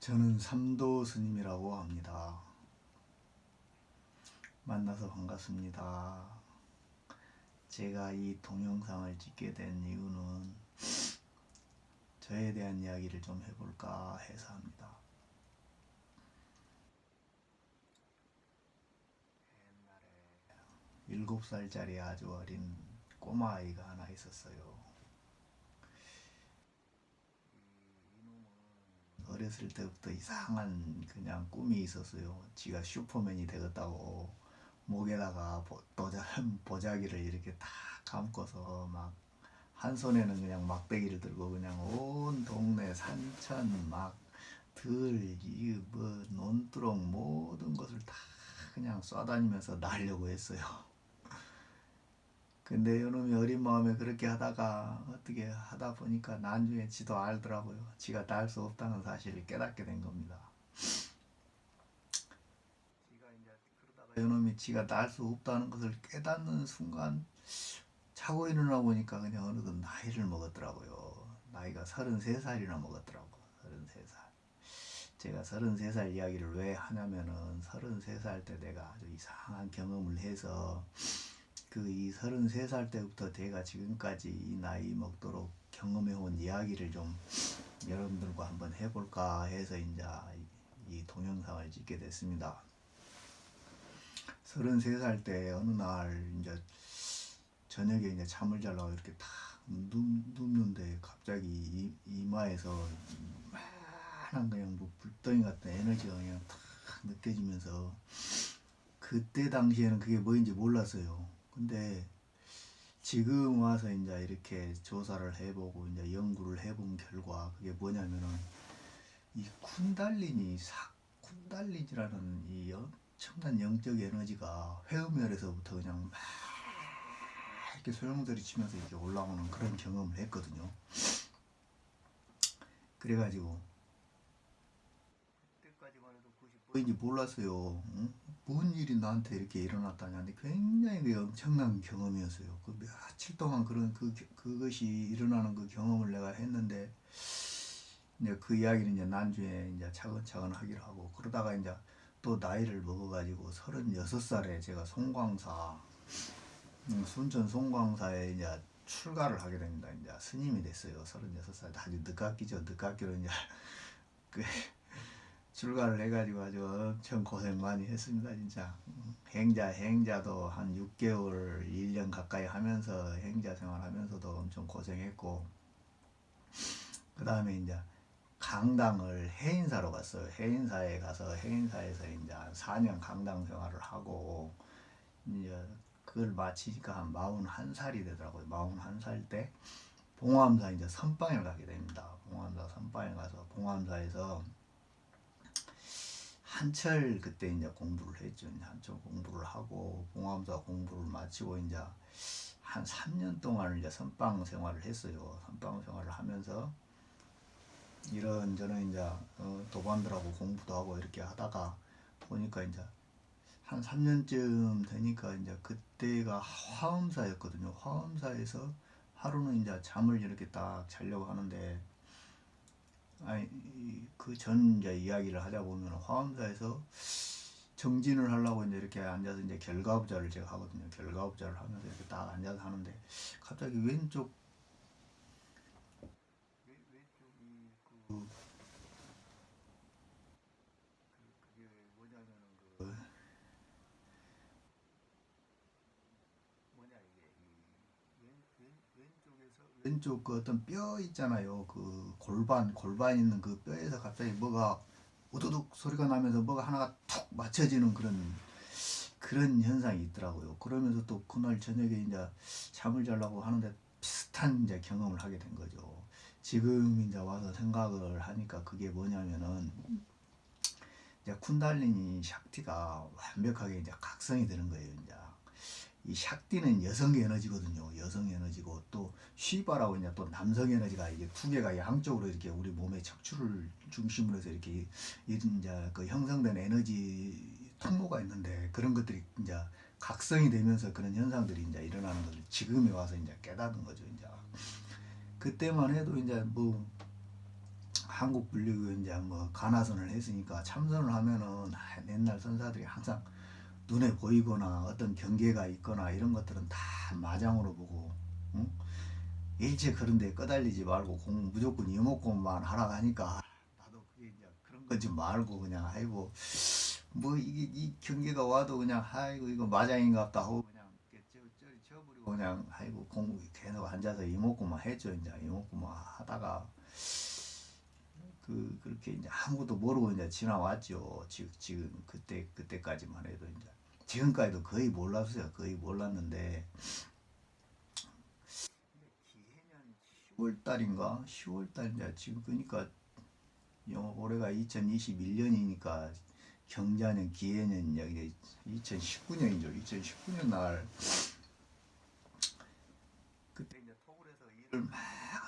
저는 삼도 스님이라고 합니다. 만나서 반갑습니다. 제가 이 동영상을 찍게 된 이유는 저에 대한 이야기를 좀 해볼까 해서 합니다. 옛날에 7살짜리 아주 어린 꼬마아이가 하나 있었어요. 어렸을 때부터 이상한 그냥 꿈이 있었어요. 지가 슈퍼맨이 되겠다고 목에다가 보자기를 이렇게 다 감고서 막 한 손에는 그냥 막대기를 들고 그냥 온 동네 산천 막 들, 뭐 논두렁 모든 것을 다 그냥 쏴다니면서 날려고 했어요. 근데 요놈이 어린 마음에 그렇게 하다가 어떻게 하다 보니까 나중에 지도 알더라고요. 지가 날 수 없다는 사실을 깨닫게 된 겁니다. 지가 이제 그러다가 요놈이 지가 날 수 없다는 것을 깨닫는 순간 자고 일어나 보니까 그냥 어느덧 나이를 먹었더라고요. 나이가 33살이나 먹었더라고. 33살. 제가 33살 이야기를 왜 하냐면은 33살 때 내가 아주 이상한 경험을 해서 그 이 33살 때부터 내가 지금까지 이 나이 먹도록 경험해온 이야기를 좀 여러분들과 한번 해볼까 해서 이제 이 동영상을 찍게 됐습니다. 33살 때 어느 날 이제 저녁에 이제 잠을 자려고 이렇게 탁 눕는데 갑자기 이마에서 많은 그냥 뭐 불덩이 같은 에너지가 그냥 탁 느껴지면서 그때 당시에는 그게 뭐인지 몰랐어요. 근데 지금 와서 이제 이렇게 조사를 해보고 이제 연구를 해본 결과 그게 뭐냐면은 이 쿤달리니라는 이 엄청난 영적 에너지가 회음열에서부터 그냥 막 이렇게 소용돌이 치면서 이렇게 올라오는 그런 경험을 했거든요. 그래가지고 그때까지만 해도 그것이 뭐인지 몰랐어요. 응? 뭔 일이 나한테 이렇게 일어났다냐는데 굉장히 엄청난 경험이었어요. 그 며칠 동안 그런 그것이 일어나는 그 경험을 내가 했는데 이제 그 이야기는 이제 난주에 이제 차근차근 하기로 하고 그러다가 이제 또 나이를 먹어가지고 36살에 제가 송광사 순천 송광사에 이제 출가를 하게 됩니다. 이제 스님이 됐어요. 36살 아주 늦깎이죠. 늦깎이로 이제 그 출가를 해가지고 아주 엄청 고생 많이 했습니다. 진짜 행자도 한 6개월 1년 가까이 하면서 행자 생활하면서도 엄청 고생했고 그 다음에 이제 강당을 해인사로 갔어요. 해인사에 가서 해인사에서 이제 4년 강당 생활을 하고 이제 그걸 마치니까 한 41살이 되더라고요. 41살 때 봉암사 이제 선방을 가게 됩니다. 봉암사 선방에 가서 봉암사에서 한철 그때 이제 공부를 했죠. 한철 공부를 하고 봉암사 공부를 마치고 이제 한 3년 동안 이제 선방 생활을 했어요. 선방 생활을 하면서 이런저런 이제 도반들하고 공부도 하고 이렇게 하다가 보니까 이제 한 3년쯤 되니까 이제 그때가 화엄사였거든요. 화엄사에서 하루는 이제 잠을 이렇게 딱 자려고 하는데 아니 그 전 이제 이야기를 하자 보면 화엄사에서 정진을 하려고 이제 이렇게 앉아서 이제 결가부자를 제가 하거든요. 결가부자를 하면서 이렇게 딱 앉아서 하는데 갑자기 왼쪽이 그 그게 뭐냐면은 그 뭐냐 이게 왼쪽에서 왼쪽 그 어떤 뼈 있잖아요. 그 골반 있는 그 뼈에서 갑자기 뭐가 우두둑 소리가 나면서 뭐가 하나가 툭 맞춰지는 그런 현상이 있더라고요. 그러면서 또 그날 저녁에 이제 잠을 자려고 하는데 비슷한 이제 경험을 하게 된 거죠. 지금 이제 와서 생각을 하니까 그게 뭐냐면은 이제 쿤달리니 샥티가 완벽하게 이제 각성이 되는 거예요. 이제 이 샥티는 여성 에너지거든요. 여성 에너지고 또 쉬바라고 이제 또 남성 에너지가 이게 두 개가 양쪽으로 이렇게 우리 몸의 척추를 중심으로 해서 이렇게 이제 그 형성된 에너지 통로가 있는데 그런 것들이 이제 각성이 되면서 그런 현상들이 이제 일어나는 것을 지금에 와서 이제 깨닫은 거죠. 이제 그때만 해도 이제 뭐 한국 불리고 이제 뭐 가나선을 했으니까 참선을 하면은 옛날 선사들이 항상 눈에 보이거나 어떤 경계가 있거나 이런 것들은 다 마장으로 보고, 응? 일체 그런 데 꺼달리지 말고 무조건 이목구만 하라 하니까 나도 그게 이제 그런 거지 말고 그냥 아이고 뭐 이게 이 경계가 와도 그냥 아이고 이거 마장인갑다 하고 그냥 저리 쳐버리고 그냥 아이고 공부 계속 앉아서 이목구만 했죠. 이제 이목구만 하다가 그렇게 이제 아무것도 모르고 이제 지나왔죠. 지금 그때까지만 해도 이제 지금까지도 거의 몰랐어요. 거의 몰랐는데 기해년 10월 달인가 10월 달인데 지금 그러니까 올해가 2021년이니까 경자년 기해년 여기 2019년이죠. 2019년 날 그때 이제 토굴에서 일을 막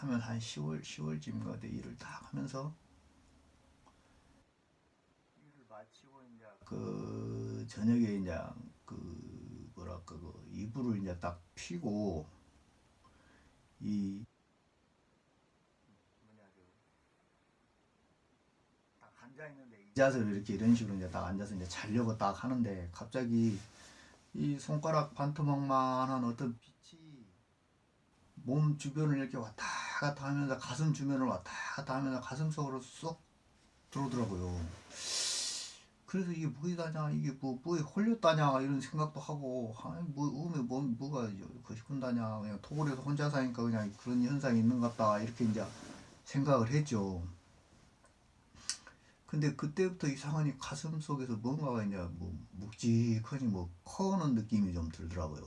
하면 한 10월쯤 돼 일을 딱 하면서 일을 마치고 이제 그 저녁에 이제 그 뭐랄까 그 이불을 이제 딱 피고 이 뭐냐 그딱 앉아 있는데 의자를 이렇게 이런 식으로 이제 딱 앉아서 이제 자려고 딱 하는데 갑자기 이 손가락 반토막만한 어떤 빛이 몸 주변을 이렇게 왔다 갔다 하면서 가슴 주변을 왔다 갔다 하면서 가슴 속으로 쏙 들어오더라고요. 그래서 이게 뭐다냐 이게 뭐에 홀렸다냐 이런 생각도 하고 아니 뭐 음에 뭐가 거시군다냐 그냥 토굴에서 혼자 사니까 그냥 그런 현상이 있는 것 같다 이렇게 이제 생각을 했죠. 근데 그때부터 이상하니 가슴 속에서 뭔가가 이제 뭐 묵직하니 뭐 커오는 느낌이 좀 들더라고요.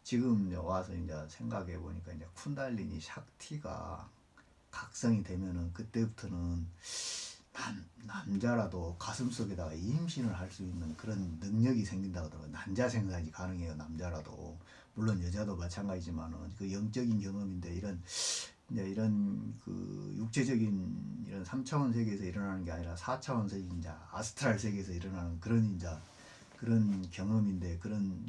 지금 이제 와서 이제 생각해 보니까 이제 쿤달리니 샥티가 각성이 되면은 그때부터는 남자라도 가슴 속에다가 임신을 할 수 있는 그런 능력이 생긴다고 하더라고요. 난자 생산이 가능해요. 남자라도. 물론 여자도 마찬가지지만은 그 영적인 경험인데 이제 이런 그 육체적인 이런 3차원 세계에서 일어나는 게 아니라 4차원 세계 이제 아스트랄 세계에서 일어나는 그런 이제 그런 경험인데 그런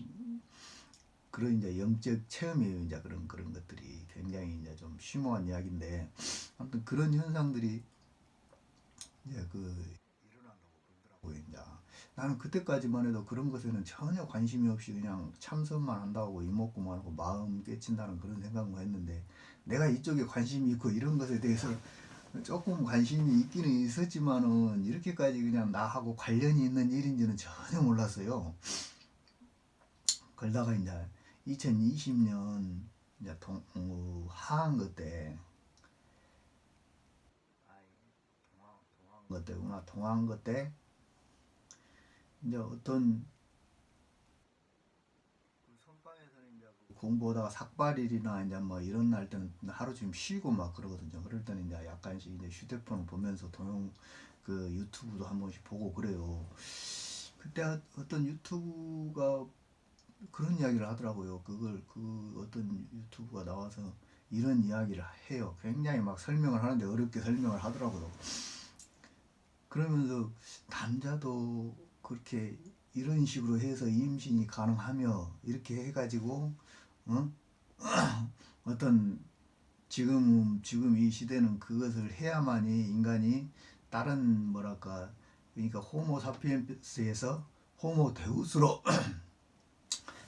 이제 영적 체험이에요. 이제 그런 것들이 굉장히 이제 좀 심오한 이야기인데 아무튼 그런 현상들이 이제 일어난다고 그러더라고요. 이제 나는 그때까지만 해도 그런 것에는 전혀 관심이 없이 그냥 참선만 한다고 이목구만 하고 마음 깨친다는 그런 생각만 했는데 내가 이쪽에 관심이 있고 이런 것에 대해서 조금 관심이 있기는 있었지만은 이렇게까지 그냥 나하고 관련이 있는 일인지는 전혀 몰랐어요. 그러다가 이제 2020년 이제 하한거 때 동한 거 때구나 동한 거때 이제 어떤 선방에서는 이제 공부하다가 삭발일이나 이제 뭐 이런 날 때는 하루 좀 쉬고 막 그러거든요. 그럴 때는 이제 약간씩 이제 휴대폰 보면서 유튜브도 한 번씩 보고 그래요. 그때 어떤 유튜브가 그런 이야기를 하더라고요. 어떤 유튜브가 나와서 이런 이야기를 해요. 굉장히 막 설명을 하는데 어렵게 설명을 하더라고요. 그러면서 남자도 그렇게 이런 식으로 해서 임신이 가능하며 이렇게 해가지고 어? 어떤 지금 이 시대는 그것을 해야만이 인간이 다른 뭐랄까 그러니까 호모 사피엔스에서 호모 데우스로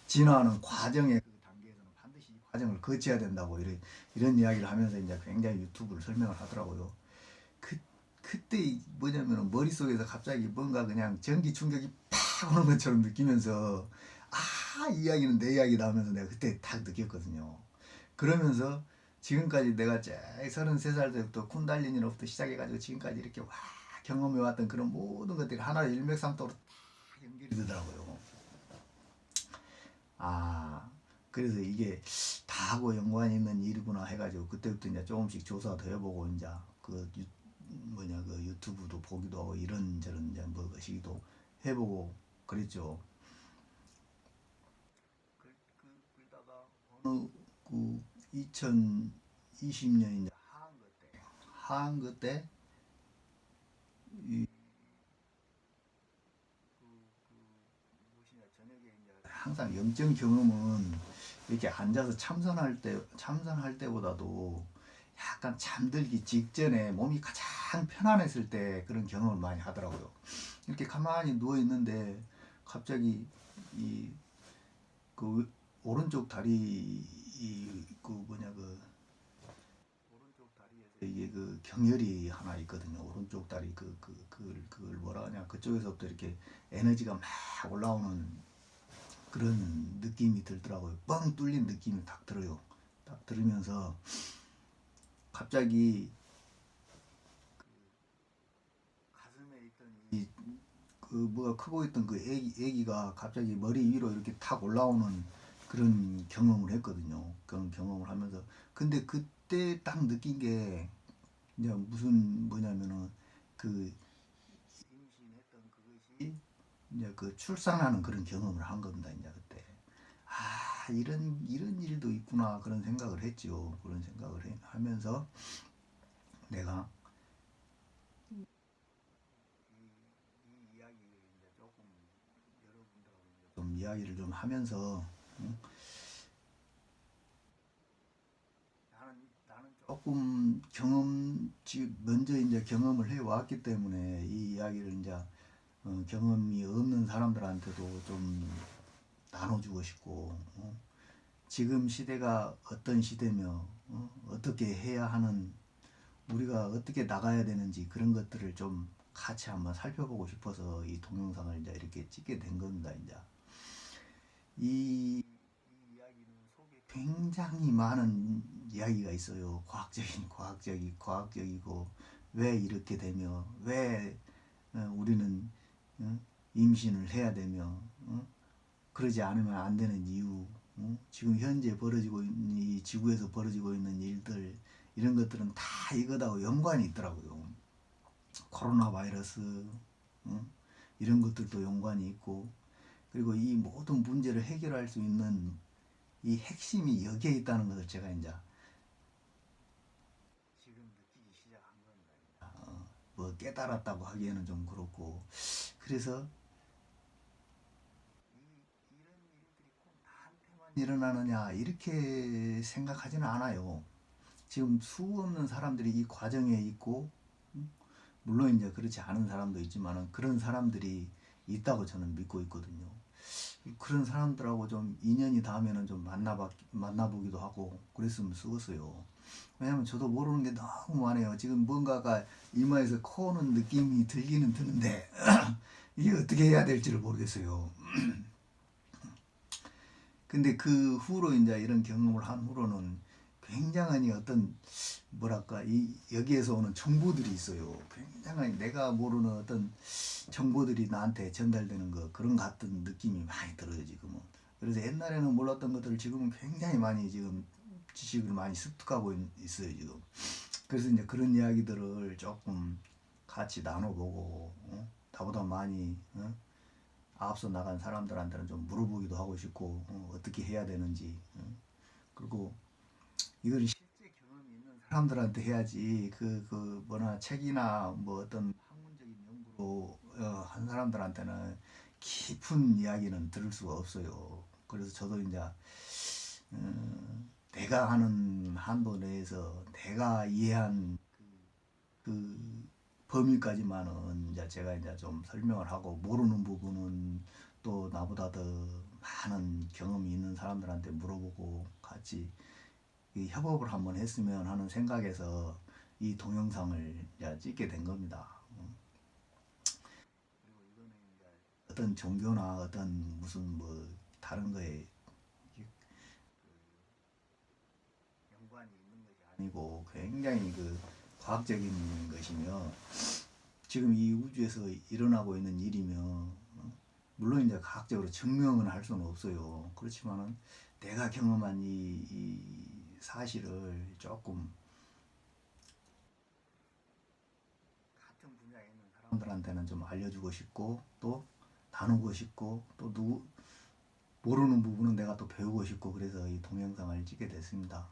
진화하는 과정의 그 단계에서는 반드시 이 과정을 거쳐야 된다고 이런 이야기를 하면서 이제 굉장히 유튜브를 설명을 하더라고요. 그 그때 뭐냐면 머릿속에서 갑자기 뭔가 그냥 전기 충격이 팍 오는 것처럼 느끼면서 이 이야기는 내 이야기다 하면서 내가 그때 딱 느꼈거든요. 그러면서 지금까지 내가 33살 때부터 쿤달리니로부터 시작해가지고 지금까지 이렇게 와 경험해왔던 그런 모든 것들이 하나의 일맥상통으로 다 연결이 되더라고요. 아 그래서 이게 다하고 연관이 있는 일이구나 해가지고 그때부터 이제 조금씩 조사도 해보고 이제 그 유튜브도 보기도 하고 이런저런 이제 뭐 것이기도 해보고 그랬죠. 그러다가 어느 그 2020년 이제 하한거 때 이, 무엇이냐 저녁에 이제 항상 영적 경험은 이렇게 앉아서 참선할 때보다도 약간 잠들기 직전에 몸이 가장 편안했을 때 그런 경험을 많이 하더라고요. 이렇게 가만히 누워 있는데 갑자기 이 그 오른쪽 다리 이그 뭐냐 그 오른쪽 다리에서 이게 그 경혈이 하나 있거든요. 오른쪽 다리 그걸 뭐라 하냐 그쪽에서부터 이렇게 에너지가 막 올라오는 그런 느낌이 들더라고요. 뻥 뚫린 느낌이 딱 들어요. 딱 들으면서 갑자기 가슴에 있던 그 뭐가 크고 있던 그 애기가 갑자기 머리 위로 이렇게 탁 올라오는 그런 경험을 했거든요. 그런 경험을 하면서 근데 그때 딱 느낀 게 이제 무슨 뭐냐면은 그 임신했던 그것이 이제 그 출산하는 그런 경험을 한 겁니다. 이제 그때 아 이런 일도 있구나 그런 생각을 했죠. 그런 생각을 하면서 내가 이 이야기를 이제 조금 여러분들하고 이제 좀 이야기를 좀 하면서 응? 나는 조금 먼저 이제 경험을 해 왔기 때문에 이 이야기를 이제 경험이 없는 사람들한테도 좀 나눠주고 싶고 지금 시대가 어떤 시대며 어떻게 해야 하는 우리가 어떻게 나가야 되는지 그런 것들을 좀 같이 한번 살펴보고 싶어서 이 동영상을 이제 이렇게 찍게 된 겁니다. 이제 이 이야기는 속에 굉장히 많은 이야기가 있어요. 과학적이고 왜 이렇게 되며 왜 우리는 임신을 해야 되며 그러지 않으면 안 되는 이유 지금 현재 벌어지고 있는 이 지구에서 벌어지고 있는 일들 이런 것들은 다 이거하고 연관이 있더라고요. 코로나 바이러스 이런 것들도 연관이 있고 그리고 이 모든 문제를 해결할 수 있는 이 핵심이 여기에 있다는 것을 제가 이제 지금 느끼기 시작한 겁니다. 뭐 깨달았다고 하기에는 좀 그렇고 그래서 이런 일들이 꼭 나한테만 일어나느냐 이렇게 생각하지는 않아요. 지금 수 없는 사람들이 이 과정에 있고 물론 이제 그렇지 않은 사람도 있지만 그런 사람들이 있다고 저는 믿고 있거든요. 그런 사람들하고 좀 인연이 닿으면 좀 만나보기도 하고 그랬으면 쓰겠어요. 왜냐면 저도 모르는 게 너무 많아요. 지금 뭔가가 이마에서 코오는 느낌이 들기는 드는데 이게 어떻게 해야 될지를 모르겠어요. 근데 그 후로 이제 이런 경험을 한 후로는 굉장한 어떤 뭐랄까 이 여기에서 오는 정보들이 있어요. 굉장히 내가 모르는 어떤 정보들이 나한테 전달되는 거 그런 같은 느낌이 많이 들어요 지금은. 그래서 옛날에는 몰랐던 것들을 지금은 굉장히 많이 지금 지식을 많이 습득하고 있어요 지금. 그래서 이제 그런 이야기들을 조금 같이 나눠보고 나보다 많이 앞서 나간 사람들한테는 좀 물어보기도 하고 싶고 떻게 해야 되는지 그리고 이걸 실제 경험이 있는 사람들한테 해야지 그 뭐나 책이나 뭐 어떤 학문적인 연구로 한 사람들한테는 깊은 이야기는 들을 수가 없어요. 그래서 저도 이제 내가 하는 한도 내에서 내가 이해한 그 범위까지만은 이제 제가 이제 좀 설명을 하고 모르는 부분은 또 나보다 더 많은 경험이 있는 사람들한테 물어보고 같이 이 협업을 한번 했으면 하는 생각에서 이 동영상을 이제 찍게 된 겁니다. 그리고 이거는 이제 어떤 종교나 어떤 무슨 뭐 다른 거에 연관이 있는 것이 아니고 굉장히 그 과학적인 것이며 지금 이 우주에서 일어나고 있는 일이며 물론 이제 과학적으로 증명은 할 수는 없어요. 그렇지만은 내가 경험한 이 사실을 조금 같은 분야에 있는 사람들한테는 좀 알려주고 싶고 또 나누고 싶고 또 모르는 부분은 내가 또 배우고 싶고 그래서 이 동영상을 찍게 됐습니다.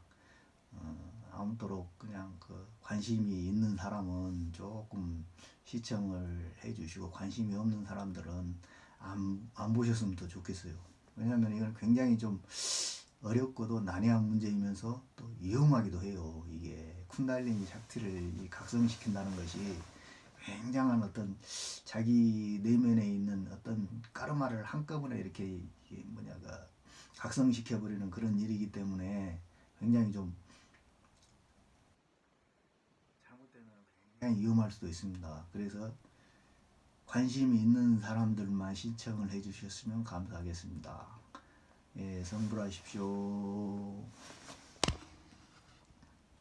아무쪼록 그냥 그 관심이 있는 사람은 조금 시청을 해주시고 관심이 없는 사람들은 안 보셨으면 더 좋겠어요. 왜냐하면 이건 굉장히 좀 어렵고도 난해한 문제이면서 또 위험하기도 해요. 이게 쿤달리니 샥티를 각성시킨다는 것이 굉장한 어떤 자기 내면에 있는 어떤 까르마를 한꺼번에 이렇게 각성시켜 버리는 그런 일이기 때문에 굉장히 좀 잘못되면 굉장히 위험할 수도 있습니다. 그래서 관심이 있는 사람들만 신청을 해주셨으면 감사하겠습니다. 예, 성불하십시오.